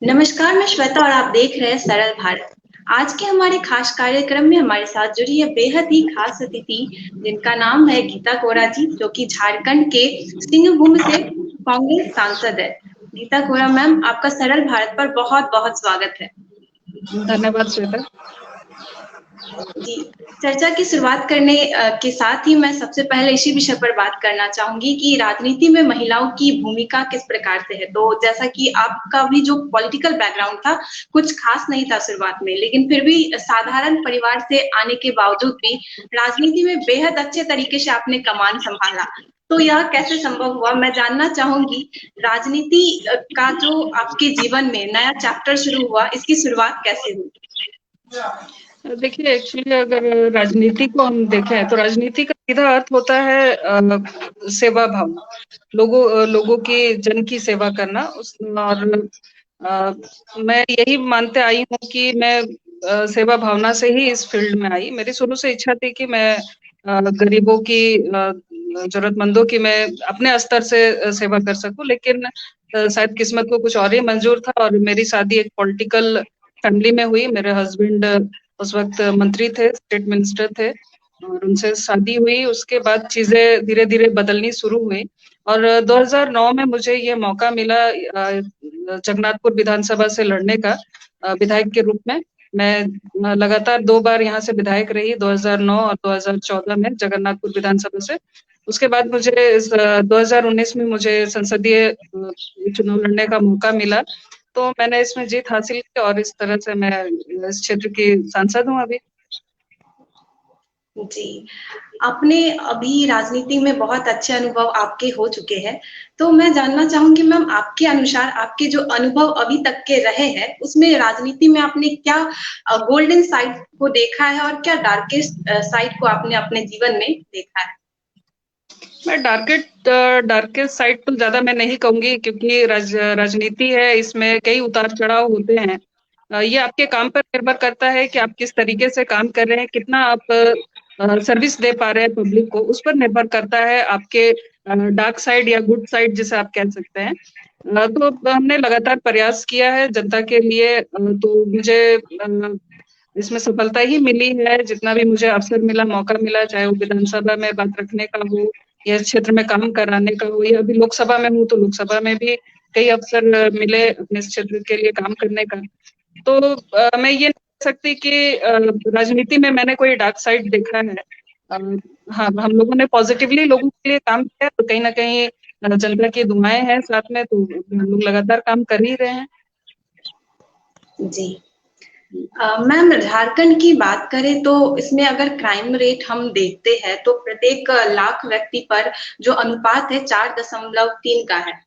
नमस्कार, मैं श्वेता और आप देख रहे हैं सरल भारत। आज के हमारे खास कार्यक्रम में हमारे साथ जुड़ी है बेहद ही खास अतिथि जिनका नाम है गीता कोरा जी, जो कि झारखंड के सिंहभूम से कांग्रेस सांसद है। गीता कोरा मैम, आपका सरल भारत पर बहुत बहुत स्वागत है। धन्यवाद श्वेता। जी, चर्चा की शुरुआत करने के साथ ही मैं सबसे पहले इसी विषय पर बात करना चाहूंगी कि राजनीति में महिलाओं की भूमिका किस प्रकार से है। तो जैसा कि आपका भी जो पॉलिटिकल बैकग्राउंड था, कुछ खास नहीं था शुरुआत में, लेकिन फिर भी साधारण परिवार से आने के बावजूद भी राजनीति में बेहद अच्छे तरीके से आपने कमान संभाला। तो यह कैसे संभव हुआ, मैं जानना चाहूंगी। राजनीति का जो आपके जीवन में नया चैप्टर शुरू हुआ, इसकी शुरुआत कैसे हुई? देखिए, एक्चुअली अगर राजनीति को हम देखें तो राजनीति का सीधा अर्थ होता है सेवा भावना, लोगों की जन की सेवा करना। और मैं यही मानते आई हूँ कि मैं सेवा भावना से ही इस फील्ड में आई। मेरी शुरू से इच्छा थी कि मैं गरीबों की, जरूरतमंदों की मैं अपने स्तर से सेवा कर सकूं, लेकिन शायद किस्मत को कुछ और ही मंजूर था और मेरी शादी एक पॉलिटिकल फैमिली में हुई। मेरे हस्बैंड उस वक्त मंत्री थे, स्टेट मिनिस्टर थे, और उनसे शादी हुई। उसके बाद चीजें धीरे धीरे बदलनी शुरू हुई और 2009 में मुझे ये मौका मिला जगन्नाथपुर विधानसभा से लड़ने का, विधायक के रूप में। मैं लगातार 2 बार यहाँ से विधायक रही, 2009 और 2014 में जगन्नाथपुर विधानसभा से। उसके बाद मुझे 2019 में मुझे संसदीय चुनाव लड़ने का मौका मिला, तो मैंने इसमें जीत हासिल की और इस तरह से मैं इस क्षेत्र की सांसद हूँ अभी। जी, आपने अभी राजनीति में बहुत अच्छे अनुभव आपके हो चुके हैं। तो मैं जानना चाहूँगी मैम, आपके अनुसार आपके जो अनुभव अभी तक के रहे हैं, उसमें राजनीति में आपने क्या गोल्डन साइड को देखा है और क्या डार्केस्ट साइड को आपने अपने जीवन में देखा है? मैं डार्केस्ट साइड तो ज्यादा मैं नहीं कहूंगी, क्योंकि राजनीति है, इसमें कई उतार चढ़ाव होते हैं। ये आपके काम पर निर्भर करता है कि आप किस तरीके से काम कर रहे हैं, कितना आप सर्विस दे पा रहे हैं पब्लिक को, उस पर निर्भर करता है आपके डार्क साइड या गुड साइड जिसे आप कह सकते हैं। तो हमने लगातार प्रयास किया है जनता के लिए, तो मुझे इसमें सफलता ही मिली है। जितना भी मुझे अवसर मिला, मौका मिला, चाहे वो विधानसभा में बात रखने का हो या इस क्षेत्र में काम कराने का हो, या अभी लोकसभा में हूँ तो लोकसभा में भी कई अवसर मिले अपने इस क्षेत्र के लिए काम करने का। तो मैं ये नहीं कह सकती कि राजनीति में मैंने कोई डार्क साइड देखा है। अ, हाँ, हम लोगों ने पॉजिटिवली लोगों के लिए काम किया, तो कहीं ना कहीं जनता की दुआएं हैं साथ में, तो हम लोग लगातार काम कर ही रहे हैं। जी, मैम, झारखंड की बात करें तो इसमें अगर क्राइम रेट हम देखते हैं तो प्रत्येक लाख व्यक्ति पर जो अनुपात है 4.3 का है।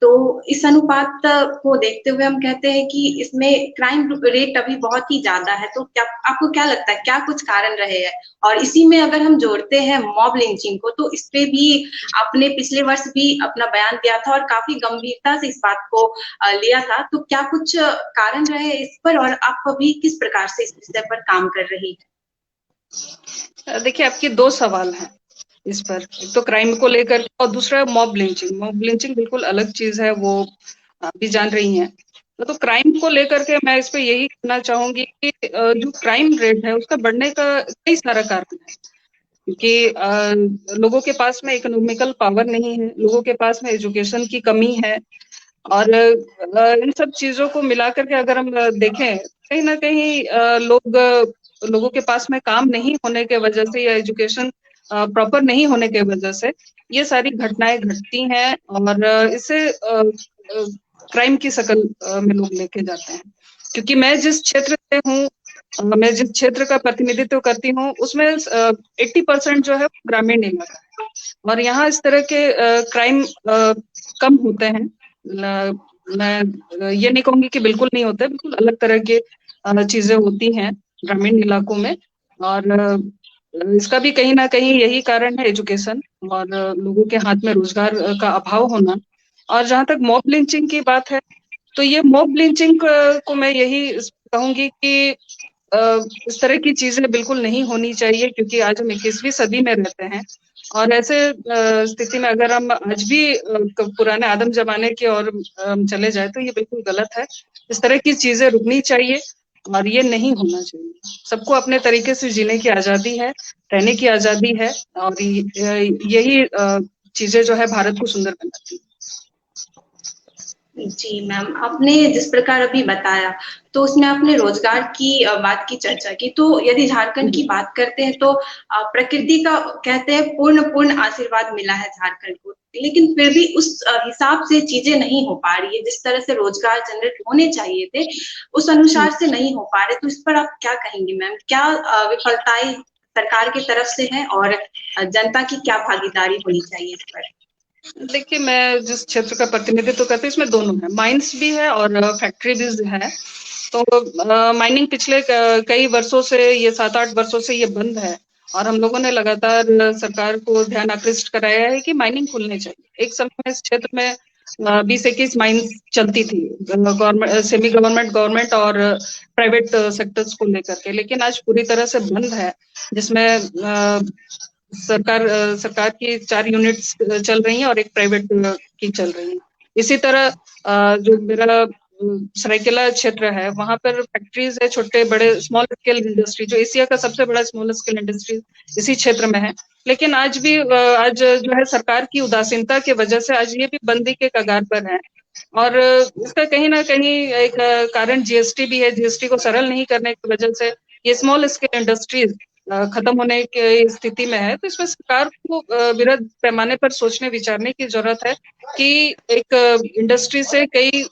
तो इस अनुपात को देखते हुए हम कहते हैं कि इसमें क्राइम रेट अभी बहुत ही ज्यादा है। तो क्या आपको क्या लगता है, क्या कुछ कारण रहे हैं? और इसी में अगर हम जोड़ते हैं मॉब लिंचिंग को, तो इस पे भी आपने पिछले वर्ष भी अपना बयान दिया था और काफी गंभीरता से इस बात को लिया था। तो क्या कुछ कारण रहे इस पर, और आप अभी किस प्रकार से इस विषय पर काम कर रही है? देखिए, आपके 2 सवाल हैं इस पर। एक तो क्राइम को लेकर और दूसरा मॉब लिंचिंग। मॉब लिंचिंग बिल्कुल अलग चीज है, वो आप भी जान रही हैं। तो क्राइम को लेकर के मैं इस पे यही कहना चाहूंगी कि जो क्राइम रेट है उसका बढ़ने का कई सारा कारण है। क्योंकि लोगों के पास में इकोनॉमिकल पावर नहीं है, लोगों के पास में एजुकेशन की कमी है, और इन सब चीजों को मिला करके अगर हम देखें, कहीं ना कहीं लोगों के पास में काम नहीं होने के वजह से या एजुकेशन प्रॉपर नहीं होने के वजह से ये सारी घटनाएं घटती हैं, और इससे क्राइम की शक्ल में लोग लेके जाते हैं। क्योंकि मैं जिस क्षेत्र से हूँ, मैं जिस क्षेत्र का प्रतिनिधित्व करती हूँ, उसमें 80% जो है ग्रामीण इलाका है, और यहाँ इस तरह के क्राइम कम होते हैं। मैं ये नहीं कहूंगी कि बिल्कुल नहीं होते, बिल्कुल अलग तरह के चीजें होती हैं ग्रामीण इलाकों में। और इसका भी कहीं ना कहीं यही कारण है, एजुकेशन और लोगों के हाथ में रोजगार का अभाव होना। और जहां तक मॉब लिंचिंग की बात है, तो ये मॉब लिंचिंग को मैं यही कहूंगी कि इस तरह की चीजें बिल्कुल नहीं होनी चाहिए, क्योंकि आज हम 21वीं सदी में रहते हैं। और ऐसे स्थिति में अगर हम आज भी पुराने आदम जमाने की ओर चले जाए तो ये बिल्कुल गलत है। इस तरह की चीजें रुकनी चाहिए और ये नहीं होना चाहिए। सबको अपने तरीके से जीने की आजादी है, रहने की आजादी है, और यही चीजें जो है भारत को सुंदर बनाती है। जी मैम, आपने जिस प्रकार अभी बताया तो उसमें आपने रोजगार की बात की चर्चा की। तो यदि झारखंड की बात करते हैं तो प्रकृति का कहते हैं पूर्ण आशीर्वाद मिला है झारखंड को, लेकिन फिर भी उस हिसाब से चीजें नहीं हो पा रही है। जिस तरह से रोजगार जनरेट होने चाहिए थे उस अनुसार से नहीं हो पा रहे। तो इस पर आप क्या कहेंगी मैम? क्या विफलताएं सरकार की तरफ से है और जनता की क्या भागीदारी होनी चाहिए इस पर? देखिए, मैं जिस क्षेत्र का प्रतिनिधित्व करती हूँ इसमें दोनों है, माइंस भी है और फैक्ट्री भी है। तो माइनिंग पिछले कई वर्षों से, ये 7-8 वर्षों से ये बंद है, और हम लोगों ने लगातार सरकार को ध्यान आकृष्ट कराया है कि माइनिंग खुलनी चाहिए। एक समय में इस क्षेत्र में 20-21 माइंस चलती थी, गवर्नमेंट, सेमी गवर्नमेंट, गवर्नमेंट और प्राइवेट सेक्टर्स को लेकर के, लेकिन आज पूरी तरह से बंद है, जिसमें सरकार की 4 यूनिट्स चल रही हैं और एक प्राइवेट की चल रही है। इसी तरह जो मेरा सरायकेला क्षेत्र है, वहां पर फैक्ट्रीज है, छोटे बड़े स्मॉल स्केल इंडस्ट्री, जो एशिया का सबसे बड़ा स्मॉल स्केल इंडस्ट्री इसी क्षेत्र में है। लेकिन आज जो है सरकार की उदासीनता की वजह से आज ये भी बंदी के कगार पर है। और इसका कहीं ना कहीं एक कारण जीएसटी भी है। जीएसटी को सरल नहीं करने की वजह से ये स्मॉल स्केल इंडस्ट्रीज खत्म होने की स्थिति में है। तो इसमें सरकार को वृहद पैमाने पर सोचने विचारने की जरूरत है कि एक इंडस्ट्री से कई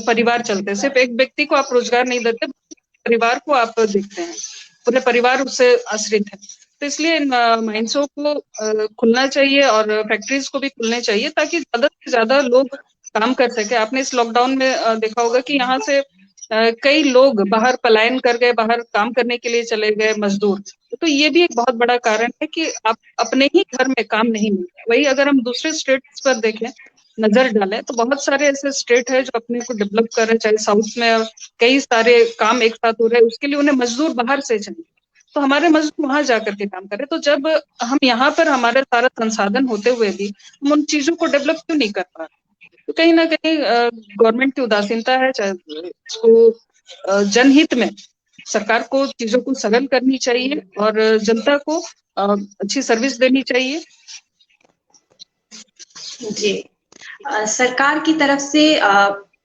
परिवार चलते हैं। सिर्फ एक व्यक्ति को आप रोजगार नहीं देते, परिवार को आप देखते हैं, पूरे परिवार उससे आश्रित है। तो इसलिए इन माइंसों को खुलना चाहिए और फैक्ट्रीज को भी खुलने चाहिए, ताकि ज्यादा से ज्यादा लोग काम कर सके। आपने इस लॉकडाउन में देखा होगा कि यहाँ से कई लोग बाहर पलायन कर गए, बाहर काम करने के लिए चले गए मजदूर। तो ये भी एक बहुत बड़ा कारण है कि आप अपने ही घर में काम नहीं मिलता। वही अगर हम दूसरे स्टेट्स पर देखें, नजर डालें, तो बहुत सारे ऐसे स्टेट है जो अपने को डेवलप कर रहे हैं। चाहे साउथ में कई सारे काम एक साथ हो रहे हैं, उसके लिए उन्हें मजदूर बाहर से चाहिए, तो हमारे मजदूर वहां जाकर के काम करें। तो जब हम यहाँ पर हमारे सारा संसाधन होते हुए भी हम उन चीजों को डेवलप क्यों नहीं कर पा रहे? तो कहीं ना कहीं गवर्नमेंट की उदासीनता है। चाहे इसको जनहित में सरकार को चीजों को सरल करनी चाहिए और जनता को अच्छी सर्विस देनी चाहिए। जी, सरकार की तरफ से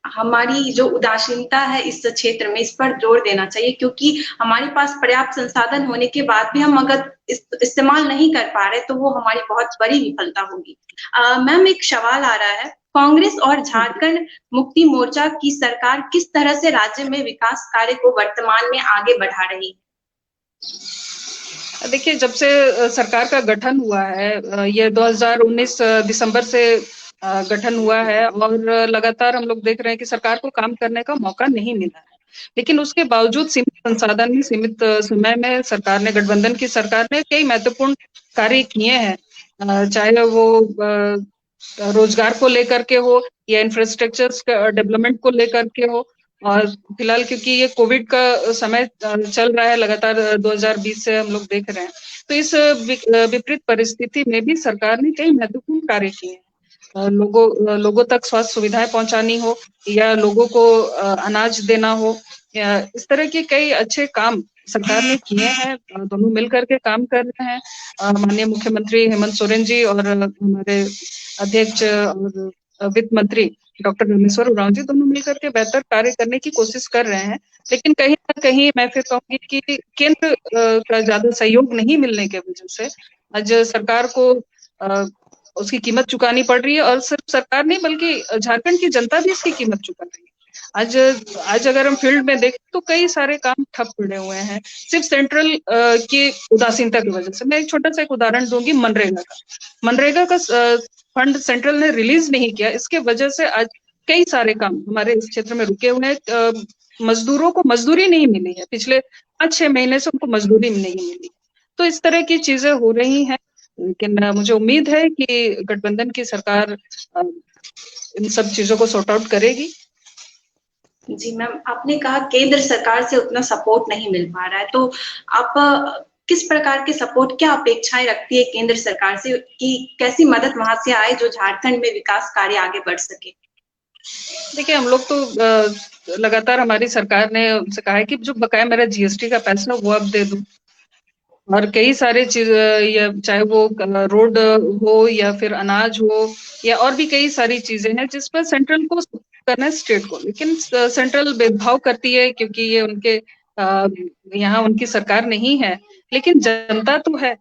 हमारी जो उदासीनता है इस क्षेत्र में, इस पर जोर देना चाहिए, क्योंकि हमारे पास पर्याप्त संसाधन होने के बाद भी हम अगर इस्तेमाल नहीं कर पा रहे तो वो हमारी बहुत बड़ी विफलता होगी। मैम, एक सवाल आ रहा है, कांग्रेस और झारखंड मुक्ति मोर्चा की सरकार किस तरह से राज्य में विकास कार्य को वर्तमान में आगे बढ़ा रही है? देखिए, जब से सरकार का गठन हुआ है, ये 2019 दिसंबर से गठन हुआ है, और लगातार हम लोग देख रहे हैं कि सरकार को काम करने का मौका नहीं मिला है। लेकिन उसके बावजूद सीमित संसाधन में, सीमित समय में सरकार ने, गठबंधन की सरकार ने कई महत्वपूर्ण कार्य किए हैं। चाहे वो रोजगार को लेकर के हो या इंफ्रास्ट्रक्चर डेवलपमेंट को लेकर के हो। और फिलहाल क्योंकि ये कोविड का समय चल रहा है, लगातार 2020 से हम लोग देख रहे हैं, तो इस विपरीत परिस्थिति में भी सरकार ने कई महत्वपूर्ण कार्य किए हैं। लोगों तक स्वास्थ्य सुविधाएं पहुंचानी हो, या लोगों को अनाज देना हो, या इस तरह के कई अच्छे काम सरकार ने किए हैं। दोनों मिलकर के काम कर रहे हैं। माननीय मुख्यमंत्री हेमंत सोरेन जी और हमारे अध्यक्ष और वित्त मंत्री डॉक्टर रामेश्वर उरांव जी दोनों मिलकर के बेहतर कार्य करने की कोशिश कर रहे हैं। लेकिन कहीं ना कहीं मैं फिर कहूंगी कि केंद्र का ज्यादा सहयोग नहीं मिलने की वजह से आज सरकार को उसकी कीमत चुकानी पड़ रही है। और सिर्फ सरकार नहीं, बल्कि झारखंड की जनता भी इसकी कीमत चुका रही है। आज अगर हम फील्ड में देखें तो कई सारे काम ठप पड़े हुए हैं, सिर्फ सेंट्रल की उदासीनता की वजह से। मैं एक छोटा सा एक उदाहरण दूंगी, मनरेगा का फंड सेंट्रल ने रिलीज नहीं किया, इसके वजह से आज कई सारे काम हमारे इस क्षेत्र में रुके हुए हैं। मजदूरों को मजदूरी नहीं मिली है, पिछले 5-6 महीने से उनको मजदूरी नहीं मिली। तो इस तरह की चीजें हो रही हैं, लेकिन मुझे उम्मीद है कि गठबंधन की सरकार इन सब चीजों को सॉर्ट आउट करेगी। जी मैम, आपने कहा केंद्र सरकार से उतना सपोर्ट नहीं मिल पा रहा है, तो आप किस प्रकार के सपोर्ट, क्या अपेक्षाएं रखती है केंद्र सरकार से कि कैसी मदद वहां से आए जो झारखंड में विकास कार्य आगे बढ़ सके? देखिए, हम लोग तो लगातार हमारी सरकार ने उनसे कहा है कि जो बकाया मेरा जीएसटी का पैसा वो अब दे दूं, और कई सारे चीज, या चाहे वो रोड हो या फिर अनाज हो या और भी कई सारी चीजें हैं जिस पर सेंट्रल को करना है स्टेट को, लेकिन सेंट्रल भेदभाव करती है क्योंकि ये उनके यहाँ उनकी सरकार नहीं है। लेकिन जनता तो है,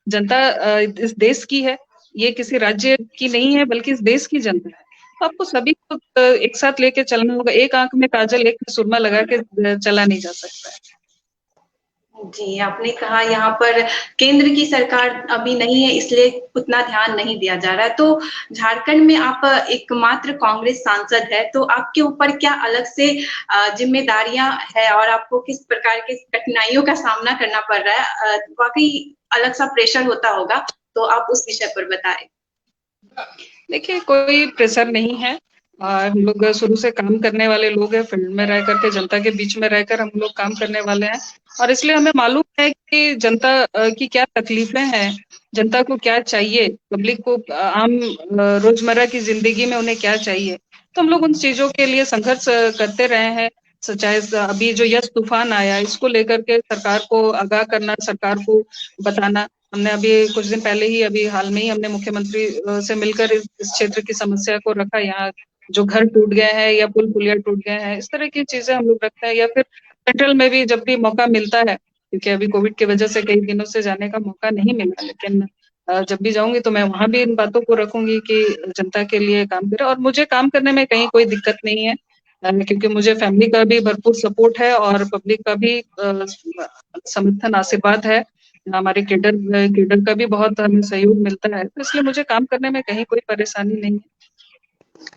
जनता इस देश की है, ये किसी राज्य की नहीं है बल्कि इस देश की जनता है। तो आपको सभी को एक साथ लेके चलना होगा, एक आंख में काजल एक में सुरमा लगा के चला नहीं जा सकता है। जी, आपने कहा यहाँ पर केंद्र की सरकार अभी नहीं है, इसलिए उतना ध्यान नहीं दिया जा रहा है। तो झारखंड में आप एकमात्र कांग्रेस सांसद है, तो आपके ऊपर क्या अलग से जिम्मेदारियां है और आपको किस प्रकार के कठिनाइयों का सामना करना पड़ रहा है? वाकई अलग सा प्रेशर होता होगा, तो आप उस विषय पर बताएं। देखिए, कोई प्रेशर नहीं है। हम लोग शुरू से काम करने वाले लोग हैं, फील्ड में रह करके जनता के बीच में रहकर हम लोग काम करने वाले हैं, और इसलिए हमें मालूम है कि जनता की क्या तकलीफें हैं, जनता को क्या चाहिए, पब्लिक को आम रोजमर्रा की जिंदगी में उन्हें क्या चाहिए। तो हम लोग उन चीजों के लिए संघर्ष करते रहे हैं। चाहे अभी जो यस तूफान आया, इसको लेकर के सरकार को आगाह करना, सरकार को बताना। हमने अभी कुछ दिन पहले ही, अभी हाल में ही हमने मुख्यमंत्री से मिलकर इस क्षेत्र की समस्या को रखा। यहाँ जो घर टूट गए हैं या पुल पुलिया टूट गए हैं, इस तरह की चीजें हम लोग रखते हैं। या फिर सेंट्रल में भी जब भी मौका मिलता है, क्योंकि अभी कोविड की वजह से कई दिनों से जाने का मौका नहीं मिला, लेकिन जब भी जाऊंगी तो मैं वहां भी इन बातों को रखूंगी कि जनता के लिए काम करे। और मुझे काम करने में कहीं कोई दिक्कत नहीं है, क्योंकि मुझे फैमिली का भी भरपूर सपोर्ट है और पब्लिक का भी समर्थन, आशीर्वाद है। हमारे केडर का भी बहुत हमें सहयोग मिलता है, तो इसलिए मुझे काम करने में कहीं कोई परेशानी नहीं है।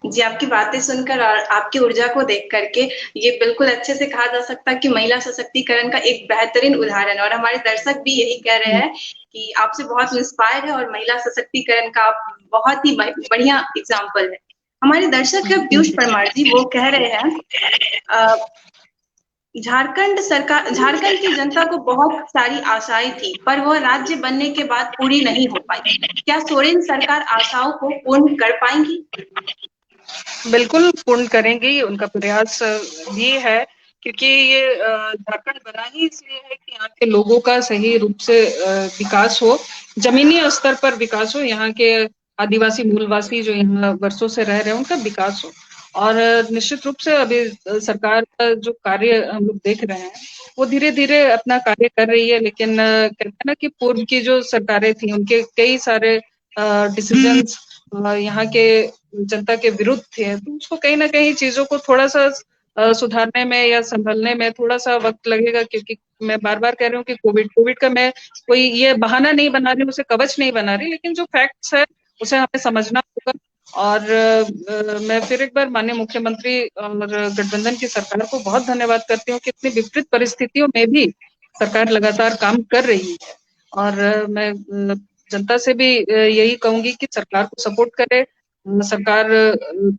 जी, आपकी बातें सुनकर और आपकी ऊर्जा को देख करके ये बिल्कुल अच्छे से कहा जा सकता है कि महिला सशक्तिकरण का एक बेहतरीन उदाहरण है, और हमारे दर्शक भी यही कह रहे हैं कि आपसे बहुत इंस्पायर है और महिला सशक्तिकरण का आप बहुत ही बढ़िया एग्जाम्पल है। हमारे दर्शक है पीयूष परमार जी, वो कह रहे हैं झारखंड की जनता को बहुत सारी आशाएं थी, पर वह राज्य बनने के बाद पूरी नहीं हो पाई। क्या सोरेन सरकार आशाओं को पूर्ण कर पाएंगी? बिल्कुल पूर्ण करेंगी, उनका प्रयास भी है, क्योंकि ये झारखंड बना ही इसलिए है कि यहाँ के लोगों का सही रूप से विकास हो, जमीनी स्तर पर विकास हो, यहाँ के आदिवासी मूलवासी जो यहाँ वर्षों से रह रहे हैं उनका विकास हो। और निश्चित रूप से अभी सरकार का जो कार्य हम लोग देख रहे हैं वो धीरे धीरे अपना कार्य कर रही है, लेकिन कहते हैं ना कि पूर्व की जो सरकारें थी उनके कई सारे डिसीजंस यहाँ के जनता के विरुद्ध थे, तो उसको कहीं ना कहीं चीजों को थोड़ा सा सुधारने में या संभलने में थोड़ा सा वक्त लगेगा। क्योंकि मैं बार बार कह रही हूँ कि कोविड का मैं कोई ये बहाना नहीं बना रही हूँ, उसे कवच नहीं बना रही, लेकिन जो फैक्ट्स है उसे हमें समझना होगा। और मैं फिर एक बार माननीय मुख्यमंत्री और गठबंधन की सरकार को बहुत धन्यवाद करती हूँ कि इतनी विपरीत परिस्थितियों में भी सरकार लगातार काम कर रही है। और मैं जनता से भी यही कहूंगी कि सरकार को सपोर्ट करे, सरकार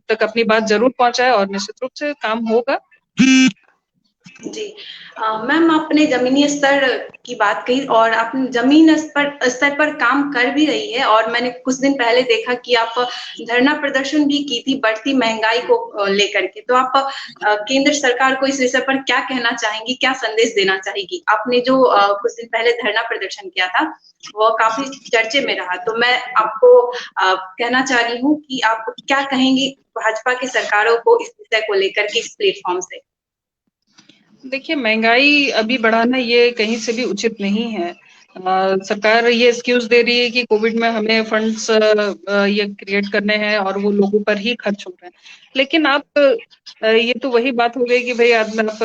तक अपनी बात जरूर पहुंचाए और निश्चित रूप से काम होगा। जी, मैम आपने जमीनी स्तर की बात कही और आपने जमीन स्तर पर काम कर भी रही है, और मैंने कुछ दिन पहले देखा कि आप धरना प्रदर्शन भी की थी बढ़ती महंगाई को लेकर के। तो आप केंद्र सरकार को इस विषय पर क्या कहना चाहेंगी, क्या संदेश देना चाहेगी? आपने जो कुछ दिन पहले धरना प्रदर्शन किया था वो काफी चर्चे में रहा, तो मैं आपको कहना चाह रही हूँ कि आप क्या कहेंगी भाजपा की सरकारों को इस विषय को लेकर के इस प्लेटफॉर्म से? देखिए, महंगाई अभी बढ़ाना ये कहीं से भी उचित नहीं है। सरकार ये एक्सक्यूज दे रही है कि कोविड में हमें फंड्स ये क्रिएट करने हैं और वो लोगों पर ही खर्च हो रहे हैं। लेकिन आप ये तो वही बात हो गई कि भाई आदमी, आप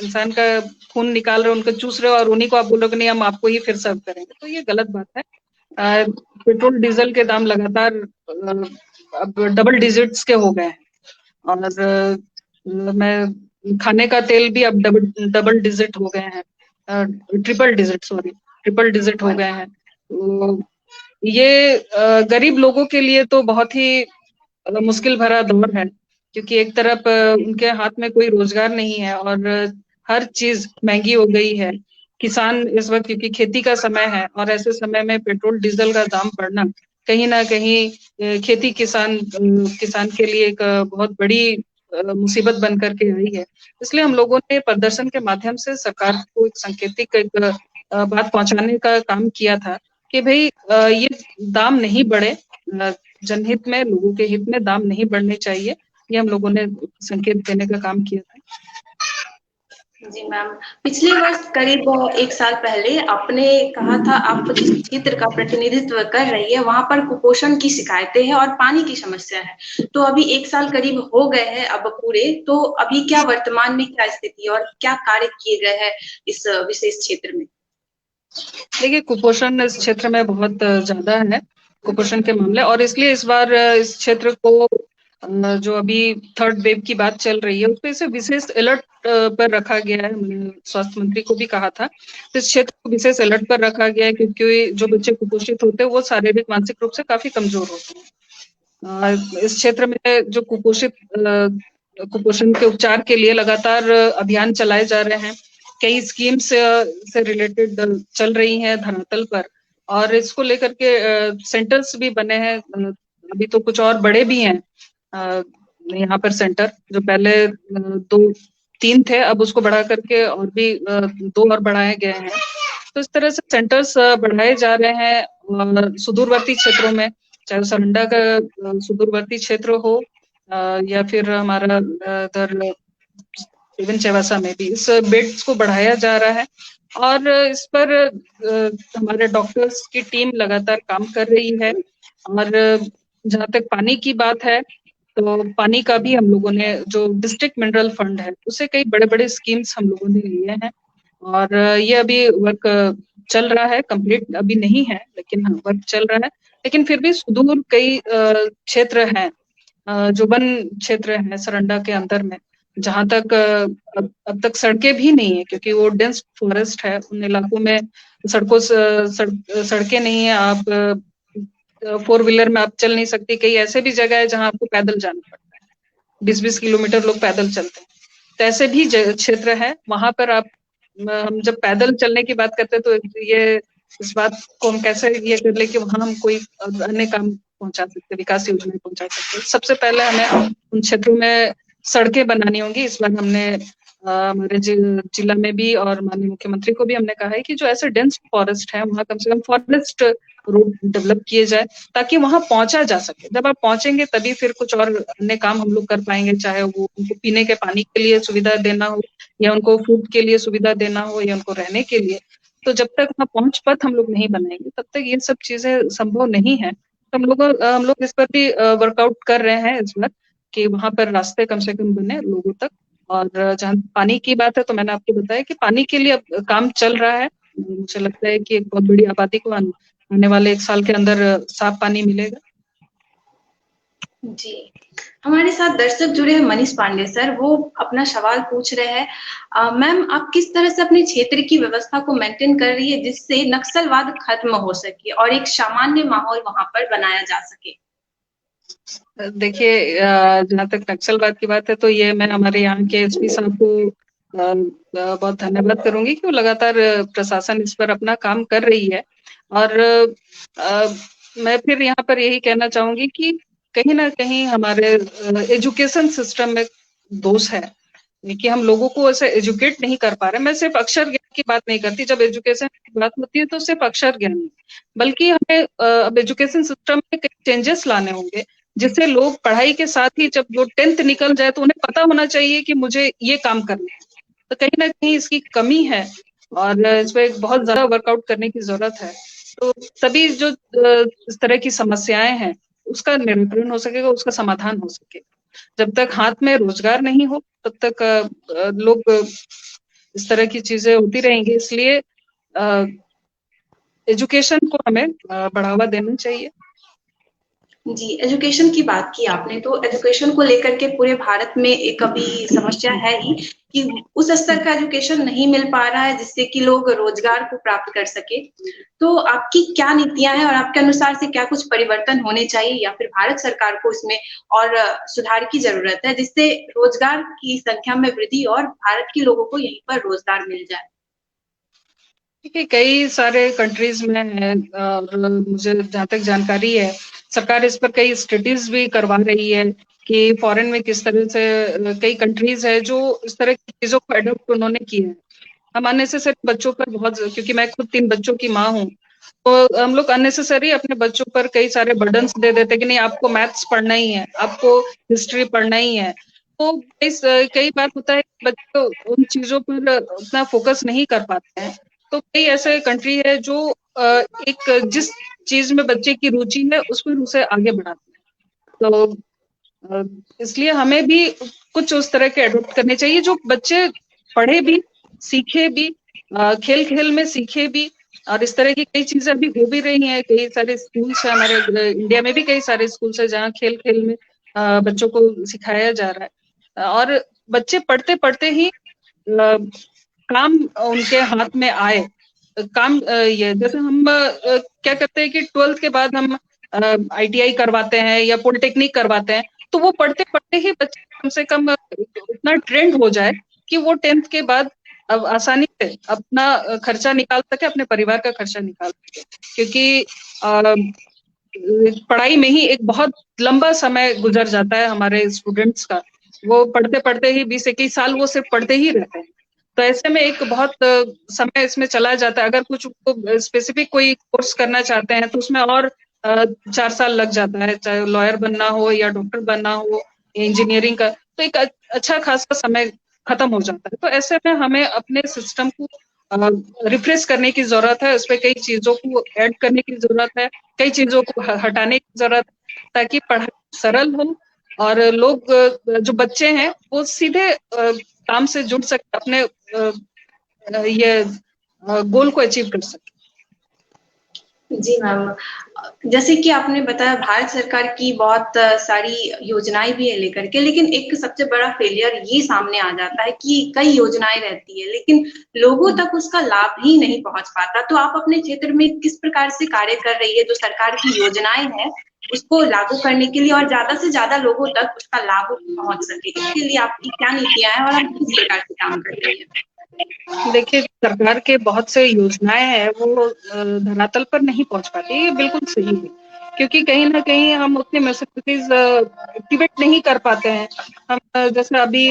इंसान का खून निकाल रहे हो, उनको चूस रहे हो और उन्हीं को आप बोलोगे नहीं हम आपको ही फिर सर्व करेंगे, तो ये गलत बात है। पेट्रोल डीजल के दाम लगातार अब डबल डिजिट्स के हो गए हैं, और मैं खाने का तेल भी अब डबल डिजिट हो गए हैं, ट्रिपल डिजिट हो गए हैं। तो ये गरीब लोगों के लिए तो बहुत ही मुश्किल भरा दौर है, क्योंकि एक तरफ उनके हाथ में कोई रोजगार नहीं है और हर चीज महंगी हो गई है। किसान इस वक्त, क्योंकि खेती का समय है और ऐसे समय में पेट्रोल डीजल का दाम बढ़ना कहीं ना कहीं खेती किसान के लिए एक बहुत बड़ी मुसीबत बन करके आई है। इसलिए हम लोगों ने प्रदर्शन के माध्यम से सरकार को एक सांकेतिक एक बात पहुंचाने का काम किया था कि भाई ये दाम नहीं बढ़े, जनहित में, लोगों के हित में दाम नहीं बढ़ने चाहिए, ये हम लोगों ने संकेत देने का काम किया था। जी मैम, पिछले वर्ष करीब 1 साल पहले आपने कहा था आप जिस क्षेत्र का प्रतिनिधित्व कर रही है वहाँ पर कुपोषण की शिकायतें हैं और पानी की समस्या है। तो अभी 1 साल करीब हो गए हैं अब पूरे, तो अभी क्या वर्तमान में क्या स्थिति है और क्या कार्य किए गए हैं इस विशेष क्षेत्र में? देखिए, कुपोषण इस क्षेत्र में बहुत ज़्यादा है, कुपोषण के मामले, और इसलिए इस बार इस क्षेत्र को जो अभी 3rd वेव की बात चल रही है, उसपे इसे विशेष अलर्ट पर रखा गया है। मैंने स्वास्थ्य मंत्री को भी कहा था, तो इस क्षेत्र को विशेष अलर्ट पर रखा गया है क्योंकि जो बच्चे कुपोषित होते हैं, वो शारीरिक, मानसिक रूप से काफ़ी कमज़ोर होते हैं। इस क्षेत्र में जो कुपोषण के उपचार के लिए लगातार अभियान चलाए जा रहे हैं। कई स्कीम्स से रिलेटेड चल रही हैं धरातल पर, और इसको लेकर के सेंटर्स भी बने हैं। अभी तो कुछ और बड़े भी हैं यहाँ पर सेंटर, जो पहले 2-3 थे, अब उसको बढ़ा करके और भी 2 और बढ़ाए गए हैं। तो इस तरह से सेंटर्स बढ़ाए जा रहे हैं सुदूरवर्ती क्षेत्रों में, चाहे सरंडा का सुदूरवर्ती क्षेत्र हो या फिर हमारा इधर इवन चेवासा में भी इस बेड्स को बढ़ाया जा रहा है। और इस पर हमारे डॉक्टर्स की टीम लगातार काम कर रही है। और जहाँ तक पानी की बात है, तो पानी का भी हम लोगों ने, जो डिस्ट्रिक्ट मिनरल फंड है, उससे कई बड़े-बड़े स्कीम्स हम लोगों ने लिए हैं, और ये अभी वर्क चल रहा है, कंप्लीट अभी नहीं है, लेकिन हाँ, वर्क चल रहा है। लेकिन फिर भी सुदूर कई क्षेत्र हैं, जो वन क्षेत्र है सरंडा के अंदर में, जहाँ तक अब तक सड़कें भी नहीं है, क्योंकि वो डेंस फॉरेस्ट है। उन इलाकों में सड़कें नहीं है, आप 4 व्हीलर में आप चल नहीं सकती। कई ऐसे भी जगह है जहाँ आपको पैदल जाना पड़ता है, 20-20 किलोमीटर लोग पैदल चलते हैं। तो ऐसे भी क्षेत्र है, वहां पर आप, हम जब पैदल चलने की बात करते हैं तो ये इस बात को हम कैसे ये कर ले कि वहां हम कोई अन्य काम पहुंचा सकते, विकास योजनाएं पहुंचा सकते। सबसे पहले हमें उन क्षेत्रों में सड़कें बनानी होंगी। इस बार हमने हमारे जिला में भी और माननीय मुख्यमंत्री को भी हमने कहा है कि जो ऐसे डेंस फॉरेस्ट है, वहाँ कम से कम फॉरेस्ट रोड डेवलप किए जाए, ताकि वहां पहुंचा जा सके। जब आप पहुंचेंगे तभी फिर कुछ और अन्य काम हम लोग कर पाएंगे, चाहे वो उनको पीने के पानी के लिए सुविधा देना हो, या उनको फूड के लिए सुविधा देना हो, या उनको रहने के लिए। तो जब तक वहाँ पहुंच पथ हम लोग नहीं बनाएंगे, तब तक ये सब चीजें संभव नहीं है। तो हम लोग इस पर भी वर्कआउट कर रहे हैं इस बार, कि वहां पर रास्ते कम से कम बने लोगों तक। और जहाँ पानी की बात है, तो मैंने आपको बताया कि पानी के लिए अब काम चल रहा है। मुझे लगता है कि एक बहुत बड़ी आबादी को आने वाले 1 साल के अंदर साफ पानी मिलेगा। जी, हमारे साथ दर्शक जुड़े हैं मनीष पांडे सर, वो अपना सवाल पूछ रहे हैं। मैम, आप किस तरह से अपने क्षेत्र की व्यवस्था को मेंटेन कर रही है जिससे नक्सलवाद खत्म हो सके और एक सामान्य माहौल वहां पर बनाया जा सके? देखिए, जहाँ तक नक्सलवाद की बात है, तो ये मैं हमारे यहाँ के एसपी साहब को बहुत धन्यवाद करूंगी कि वो लगातार प्रशासन इस पर अपना काम कर रही है। और मैं फिर यहाँ पर यही कहना चाहूंगी कि कहीं ना कहीं हमारे एजुकेशन सिस्टम में दोष है, कि हम लोगों को ऐसे एजुकेट नहीं कर पा रहे। मैं सिर्फ अक्षर ज्ञान की बात नहीं करती, जब एजुकेशन की बात होती है तो सिर्फ अक्षर ज्ञान नहीं, बल्कि हमें अब एजुकेशन सिस्टम में कई चेंजेस लाने होंगे, जिससे लोग पढ़ाई के साथ ही जब वो 10th निकल जाए तो उन्हें पता होना चाहिए कि मुझे ये काम करना है। तो कहीं ना कहीं इसकी कमी है, और इस पर बहुत ज्यादा वर्कआउट करने की जरूरत है। तो तभी जो इस तरह की समस्याएं हैं, उसका निराकरण हो सकेगा, उसका समाधान हो सकेगा। जब तक हाथ में रोजगार नहीं हो, तब तक लोग इस तरह की चीजें होती रहेंगी। इसलिए एजुकेशन को हमें बढ़ावा देना चाहिए। जी, एजुकेशन की बात की आपने, तो एजुकेशन को लेकर के पूरे भारत में एक अभी समस्या है ही कि उस स्तर का एजुकेशन नहीं मिल पा रहा है जिससे कि लोग रोजगार को प्राप्त कर सके। तो आपकी क्या नीतियां हैं और आपके अनुसार से क्या कुछ परिवर्तन होने चाहिए या फिर भारत सरकार को इसमें और सुधार की जरूरत है, जिससे रोजगार की संख्या में वृद्धि और भारत के लोगों को यहीं पर रोजगार मिल जाए? देखिए, कई सारे कंट्रीज में है, और मुझे जहाँ तक जानकारी है, सरकार इस पर कई स्टडीज भी करवा रही है कि फॉरेन में किस तरह से कई कंट्रीज है जो इस तरह की चीजों को अडॉप्ट उन्होंने किया है। हम अननेसेसरी बच्चों पर बहुत, क्योंकि मैं खुद 3 बच्चों की माँ हूँ, तो हम लोग अननेसेसरी अपने बच्चों पर कई सारे बर्डन्स दे देते हैं कि नहीं आपको मैथ्स पढ़ना ही है, आपको हिस्ट्री पढ़ना ही है। तो कई बार होता है कि बच्चे उन चीजों पर उतना फोकस नहीं कर पाते हैं। तो कई ऐसे कंट्री है जो एक जिस चीज में बच्चे की रुचि है उस पर उसे आगे बढ़ाते हैं। तो इसलिए हमें भी कुछ उस तरह के एडॉप्ट करने चाहिए जो बच्चे पढ़े भी, सीखे भी, खेल खेल में सीखे भी। और इस तरह की कई चीजें अभी हो भी रही हैं, कई सारे स्कूल्स है हमारे इंडिया में भी, कई सारे स्कूल्स है जहाँ खेल खेल में बच्चों को सिखाया जा रहा है। और बच्चे पढ़ते पढ़ते ही काम उनके हाथ में आए। काम ये जैसे हम क्या करते हैं कि 12th के बाद हम ITI करवाते हैं या पॉलिटेक्निक करवाते हैं, तो वो पढ़ते पढ़ते ही बच्चे कम से कम इतना ट्रेंड हो जाए कि वो 10th के बाद अब आसानी से अपना खर्चा निकाल सके, अपने परिवार का खर्चा निकाल सके। क्योंकि पढ़ाई में ही एक बहुत लंबा समय गुजर जाता है हमारे स्टूडेंट्स का। वो पढ़ते पढ़ते ही 20-21 साल वो सिर्फ पढ़ते ही रहते हैं। तो ऐसे में एक बहुत समय इसमें चला जाता है। अगर कुछ स्पेसिफिक कोई कोर्स करना चाहते हैं तो उसमें और 4 साल लग जाता है, चाहे लॉयर बनना हो या डॉक्टर बनना हो, इंजीनियरिंग का, तो एक अच्छा खासा समय खत्म हो जाता है। तो ऐसे में हमें अपने सिस्टम को रिफ्रेश करने की जरूरत है, उस पर कई चीजों को ऐड करने की जरूरत है, कई चीजों को हटाने की जरूरत है, ताकि पढ़ाई सरल हो और लोग जो बच्चे हैं वो सीधे काम से जुड़ सके, अपने ये गोल को अचीव कर सके। जी मैम, जैसे कि आपने बताया भारत सरकार की बहुत सारी योजनाएं भी है लेकर के, लेकिन एक सबसे बड़ा फेलियर ये सामने आ जाता है कि कई योजनाएं रहती है लेकिन लोगों तक उसका लाभ ही नहीं पहुंच पाता। तो आप अपने क्षेत्र में किस प्रकार से कार्य कर रही है जो सरकार की योजनाएं हैं उसको लागू करने के लिए और ज्यादा से ज्यादा लोगों तक उसका लाभ पहुंच सके, इसके लिए आपकी क्या नीतियां हैं और आप किस प्रकार से काम कर रही है? देखिए, सरकार के बहुत से योजनाएं हैं वो धरातल पर नहीं पहुंच पाती, ये बिल्कुल सही है। क्योंकि कहीं ना कहीं हम उतने मैसेजेस एक्टिवेट नहीं कर पाते हैं। हम जैसे अभी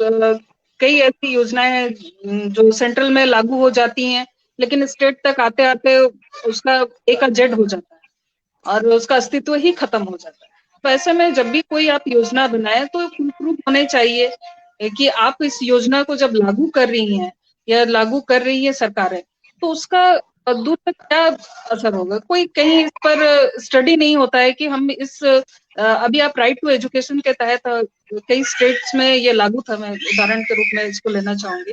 कई ऐसी योजनाएं हैं जो सेंट्रल में लागू हो जाती हैं, लेकिन स्टेट तक आते आते उसका A का Z हो जाता है और उसका अस्तित्व ही खत्म हो जाता है। तो ऐसे में जब भी कोई आप योजना बनाए तो फुल प्रूफ होने चाहिए कि आप इस योजना को जब लागू कर रही हैं या लागू कर रही है सरकारें, तो उसका दूर तक क्या असर होगा। कोई कहीं इस पर स्टडी नहीं होता है कि हम इस अभी आप राइट टू एजुकेशन के तहत कई स्टेट्स में ये लागू था, मैं उदाहरण के रूप में इसको लेना चाहूंगी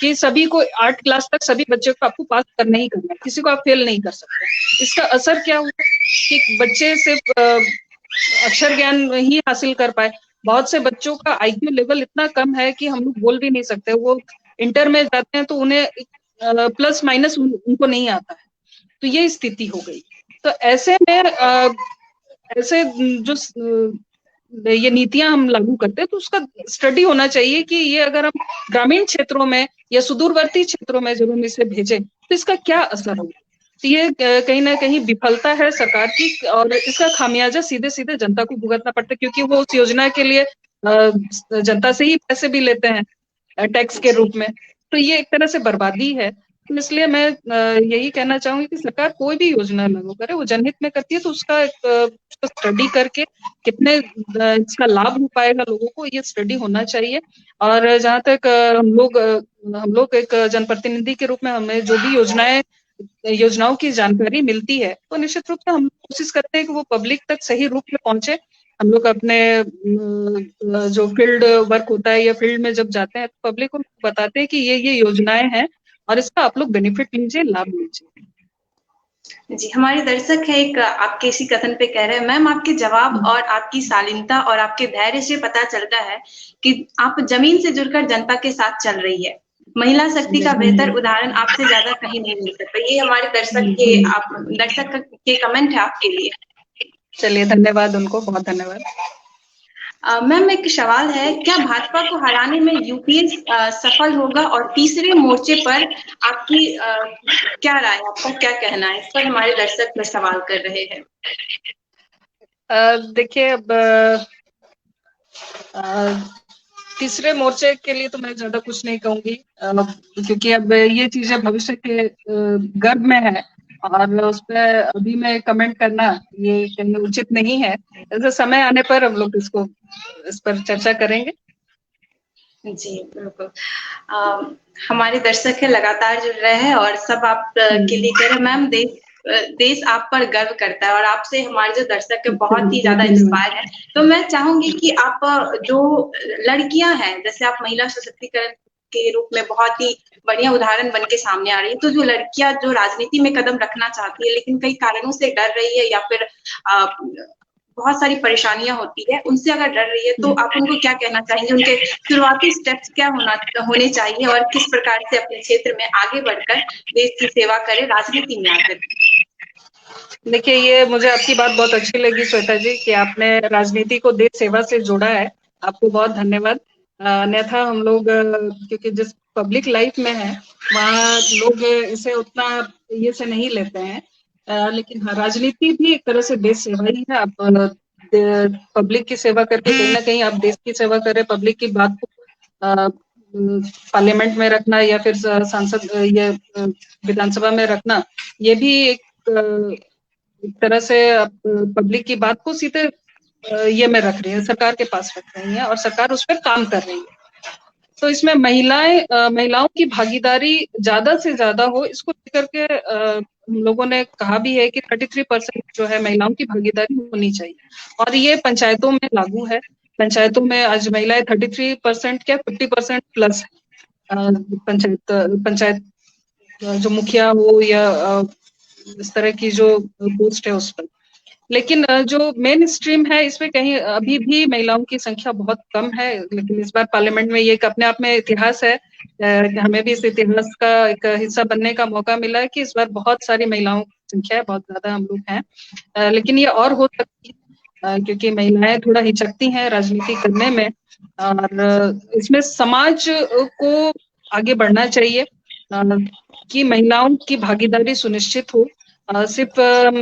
कि सभी को 8 क्लास तक सभी बच्चे को आपको पास करना ही करना है, किसी को आप फेल नहीं कर सकते। इसका असर क्या हुआ कि बच्चे सिर्फ अक्षर ज्ञान ही हासिल कर पाए। बहुत से बच्चों का IQ लेवल इतना कम है कि हम लोग बोल भी नहीं सकते। वो इंटर में जाते हैं तो उन्हें प्लस माइनस उनको नहीं आता है। तो ये स्थिति हो गई। तो ऐसे में ऐसे जो ये नीतियां हम लागू करते हैं तो उसका स्टडी होना चाहिए कि ये अगर हम ग्रामीण क्षेत्रों में या सुदूरवर्ती क्षेत्रों में जब हम इसे भेजें तो इसका क्या असर होगा। तो ये कहीं ना कहीं विफलता है सरकार की और इसका खामियाजा सीधे सीधे जनता को भुगतना पड़ता है, क्योंकि वो उस योजना के लिए जनता से ही पैसे भी लेते हैं टैक्स के रूप में। तो ये एक तरह से बर्बादी है। तो इसलिए मैं यही कहना चाहूंगी कि सरकार कोई भी योजना लागू करे वो जनहित में करती है तो उसका स्टडी करके कितने इसका लाभ हो पाएगा लोगों को, ये स्टडी होना चाहिए। और जहाँ तक हम लोग एक जनप्रतिनिधि के रूप में हमें जो भी योजनाओं की जानकारी मिलती है तो निश्चित रूप से हम कोशिश करते हैं कि वो पब्लिक तक सही रूप में पहुंचे। हम लोग अपने जो फील्ड वर्क होता है या फील्ड में जब जाते हैं तो पब्लिक को बताते हैं कि ये योजनाएं हैं और इसका आप लोग बेनिफिट लीजिए, लाभ लीजिए। जी, हमारे दर्शक है एक आपके इसी कथन पे कह रहे हैं मैम, आपके जवाब और आपकी शालीनता और आपके धैर्य से पता चलता है कि आप जमीन से जुड़कर जनता के साथ चल रही है। महिला शक्ति का बेहतर उदाहरण आपसे ज्यादा कहीं नहीं मिल सकता। ये हमारे दर्शक के कमेंट है आपके लिए। चलिए, धन्यवाद उनको, बहुत धन्यवाद। मैम एक सवाल है, क्या भाजपा को हराने में यूपीए सफल होगा और तीसरे मोर्चे पर आपकी क्या राय, आपका क्या कहना है इस पर, हमारे दर्शक में सवाल कर रहे हैं। देखिए, अब तीसरे मोर्चे के लिए तो मैं ज्यादा कुछ नहीं कहूंगी, क्योंकि अब ये चीजें भविष्य के गर्भ में है और उस पर अभी मैं कमेंट करना ये कहीं उचित नहीं है। ऐसे समय आने पर हम लोग इस पर चर्चा करेंगे। जी बिल्कुल। हमारे दर्शक है लगातार जुड़ रहे हैं और सब आप के लिए कह रहे हैं मैम, देश आप पर गर्व करता है और आपसे हमारे जो दर्शक है बहुत ही ज्यादा इंस्पायर है। तो मैं चाहूंगी कि आप जो लड़कियां हैं, जैसे आप महिला सशक्तिकरण के रूप में बहुत ही बढ़िया उदाहरण बन के सामने आ रही है, तो जो लड़कियां जो राजनीति में कदम रखना चाहती है लेकिन कई कारणों से डर रही है या फिर बहुत सारी परेशानियां होती है, उनसे अगर डर रही है तो आप उनको क्या कहना चाहेंगे? उनके शुरुआती स्टेप्स क्या होने चाहिए और किस प्रकार से अपने क्षेत्र में आगे बढ़कर देश की सेवा करें राजनीति में आकर? देखिए, ये मुझे आपकी बात बहुत अच्छी लगी श्वेता जी कि आपने राजनीति को देश सेवा से जोड़ा है। आपको बहुत धन्यवाद। अन्यथा हम लोग क्योंकि जिस पब्लिक लाइफ में है वहाँ लोग इसे उतना ये से नहीं लेते हैं, लेकिन हाँ, राजनीति भी एक तरह से देश सेवा ही है। आप पब्लिक की सेवा करके कहीं ना कहीं आप देश की सेवा करें। पब्लिक की बात को पार्लियामेंट में रखना या फिर सांसद ये विधानसभा में रखना, ये भी एक तरह से पब्लिक की बात को सीधे ये में रख रही है, सरकार के पास रख रही है और सरकार उस पर काम कर रही है। तो इसमें महिलाओं की भागीदारी ज्यादा से ज्यादा हो, इसको लेकर के हम लोगों ने कहा भी है कि 33% जो है महिलाओं की भागीदारी होनी चाहिए और ये पंचायतों में लागू है। पंचायतों में आज महिलाएं 33% क्या 50% प्लस है। पंचायत जो मुखिया हो या इस तरह की जो पोस्ट है उस पर। लेकिन जो मेन स्ट्रीम है इसमें कहीं अभी भी महिलाओं की संख्या बहुत कम है। लेकिन इस बार पार्लियामेंट में ये एक अपने आप में इतिहास है, हमें भी इस इतिहास का एक हिस्सा बनने का मौका मिला है कि इस बार बहुत सारी महिलाओं की संख्या है, बहुत ज्यादा हम लोग हैं। लेकिन ये और हो सकती है क्योंकि महिलाएं थोड़ा हिचकती हैं राजनीति करने में और इसमें समाज को आगे बढ़ना चाहिए कि महिलाओं की भागीदारी सुनिश्चित हो। सिर्फ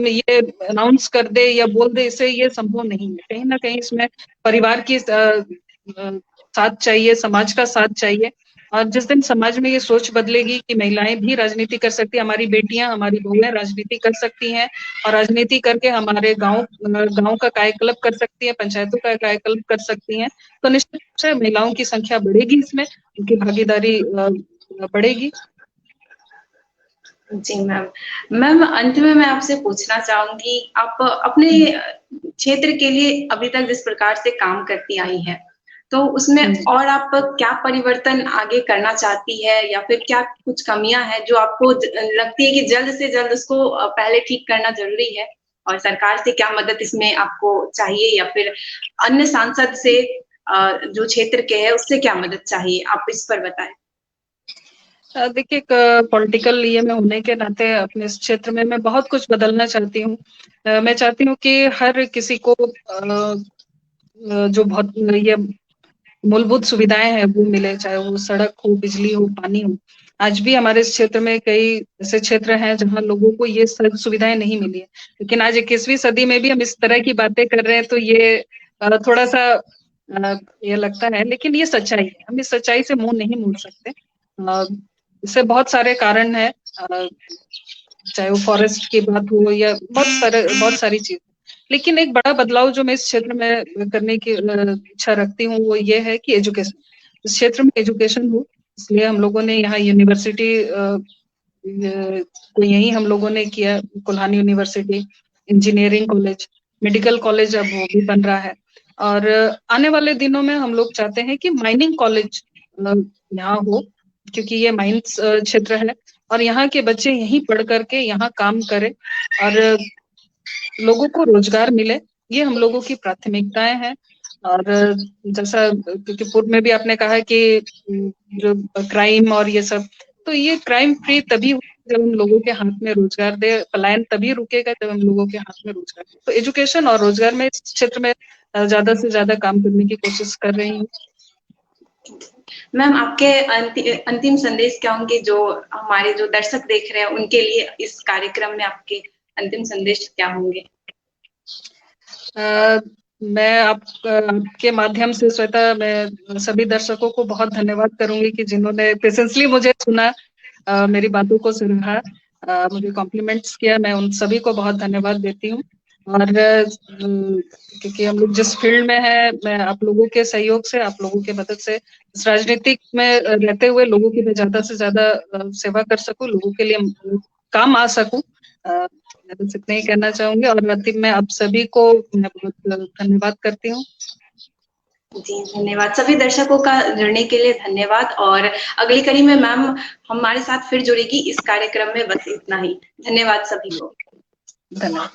ये अनाउंस कर दे या बोल दे इससे ये संभव नहीं है। कहीं ना कहीं इसमें परिवार की साथ चाहिए, समाज का साथ चाहिए। और जिस दिन समाज में ये सोच बदलेगी कि महिलाएं भी राजनीति कर सकती हैं, हमारी बेटियां हमारी बहुएं राजनीति कर सकती हैं और राजनीति करके हमारे गांव का कायाकल्प कर सकती है, पंचायतों का कायाकल्प कर सकती हैं, तो निश्चित रूप से महिलाओं की संख्या बढ़ेगी, इसमें उनकी भागीदारी बढ़ेगी। जी मैम, अंत में मैं आपसे पूछना चाहूंगी, आप अपने क्षेत्र के लिए अभी तक जिस प्रकार से काम करती आई है, तो उसमें और आप क्या परिवर्तन आगे करना चाहती है या फिर क्या कुछ कमियां हैं जो आपको लगती है कि जल्द से जल्द उसको पहले ठीक करना जरूरी है? और सरकार से क्या मदद इसमें आपको चाहिए या फिर अन्य सांसद से जो क्षेत्र के है उससे क्या मदद चाहिए? आप इस पर बताएं। देखिए, पॉलिटिकल ये में होने के नाते अपने इस क्षेत्र में मैं बहुत कुछ बदलना चाहती हूँ। मैं चाहती हूँ कि हर किसी को जो बहुत ये मूलभूत सुविधाएं हैं वो मिले, चाहे वो सड़क हो, बिजली हो, पानी हो। आज भी हमारे इस क्षेत्र में कई ऐसे क्षेत्र हैं जहाँ लोगों को ये सब सुविधाएं नहीं मिली है। लेकिन आज 21वीं सदी में भी हम इस तरह की बातें कर रहे हैं तो ये थोड़ा सा ये लगता है, लेकिन ये सच्चाई है। हम इस सच्चाई से मुंह नहीं मोड़ सकते। इससे बहुत सारे कारण हैं, चाहे वो फॉरेस्ट की बात हो या बहुत सारी चीज। लेकिन एक बड़ा बदलाव जो मैं इस क्षेत्र में करने की इच्छा रखती हूँ वो ये है कि एजुकेशन, इस क्षेत्र में एजुकेशन हो। इसलिए हम लोगों ने यहाँ यूनिवर्सिटी को यही हम लोगों ने किया, कोल्हानी university, engineering college, medical college अब वो भी बन रहा है। और आने वाले दिनों में हम लोग चाहते हैं कि माइनिंग कॉलेज यहाँ हो, क्योंकि ये माइंस क्षेत्र है और यहाँ के बच्चे यहीं पढ़ करके यहाँ काम करें और लोगों को रोजगार मिले। ये हम लोगों की प्राथमिकताएं हैं। और जैसा क्योंकि पूर्व में भी आपने कहा कि जो क्राइम और ये सब, तो ये क्राइम फ्री तभी जब हम लोगों के हाथ में रोजगार दे। पलायन तभी रुकेगा जब हम लोगों के हाथ में रोजगार दे। तो एजुकेशन और रोजगार में इस क्षेत्र में ज्यादा से ज्यादा काम करने की कोशिश कर रही हूँ। मैम, आपके अंतिम संदेश क्या होंगे जो हमारे जो दर्शक देख रहे हैं उनके लिए? इस कार्यक्रम में आपके अंतिम संदेश क्या होंगे? मैं आपके माध्यम से श्वेता, मैं सभी दर्शकों को बहुत धन्यवाद करूंगी कि जिन्होंने पेशेंसली मुझे सुना, मेरी बातों को सुना, मुझे कॉम्प्लीमेंट्स किया। मैं उन सभी को बहुत धन्यवाद देती हूँ। और क्योंकि हम लोग जिस फील्ड में हैं, मैं आप लोगों के सहयोग से, आप लोगों की मदद से इस राजनीतिक में रहते हुए लोगों की मैं ज्यादा से ज्यादा सेवा कर सकूं, लोगों के लिए काम आ सकूं। मैं बस इतना ही कहना चाहूंगी और अंतिम में आप सभी को मैं बहुत धन्यवाद करती हूँ। जी धन्यवाद, सभी दर्शकों का जुड़ने के लिए धन्यवाद। और अगली कड़ी में मैम हमारे साथ फिर जुड़ेगी इस कार्यक्रम में। बस इतना ही, धन्यवाद सभी को। धन्यवाद।